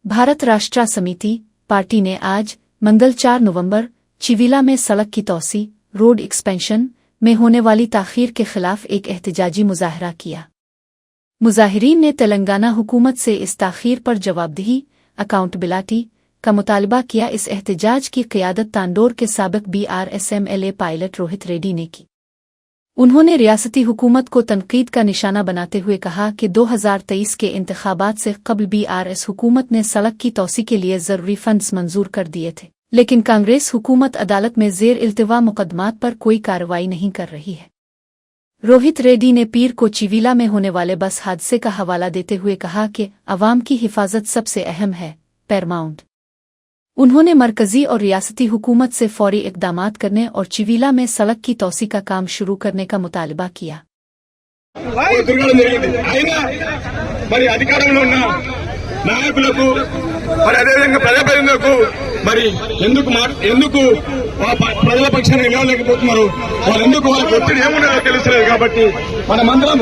भारत राष्ट्र समिति पार्टी ने आज मंगल 4 नवंबर चिविला में सड़क की तोसी रोड एक्सपेंशन में होने वाली ताख़ीर के खिलाफ एक एहतजाजी मुजाहरा किया। मुजाहिरीन ने तेलंगाना हुकूमत से इस ताख़ीर पर जवाबदेही अकाउंटेबिलिटी का मुतालबा किया। इस एहतजाज की क़ियादत तांडोर के साबिक़ BRS MLA pilot Rohit Reddy ने की। उन्होंने रियासती हुकूमत को तनकीद का निशाना बनाते हुए कहा कि 2023 के इंतखाबात से कबल BRS हुकूमत ने सड़क की तोसी के लिए ज़रूरी फंड्स मंजूर कर दिए थे, लेकिन कांग्रेस हुकूमत अदालत में ज़ेर इल्तिवा मुकदमात पर कोई कार्रवाई नहीं कर रही है। रोहित रेड्डी ने पीर को चिविला में होने वाले बस हादसे का हवाला देते हुए कहा कि अवाम की हिफाजत सबसे अहम है, पैरामाउंट। उन्होंने मरकजी और रियासती हुकूमत से फौरी इक़दामात करने और चिविला में सड़क की तोसी का काम शुरू करने का मुतालबा किया। మరి అధికారంలో ఉన్న నాయకులకు మరి అదేవిధంగా ప్రజాప్రతినిధులకు మరి ఎందుకు ప్రజల పక్షాన్ని నిలవలేకపోతున్నారు, వాళ్ళు ఎందుకు వాళ్ళకి ఒత్తిడి ఏమున్నదో తెలుస్తలేదు. కాబట్టి మనమందరం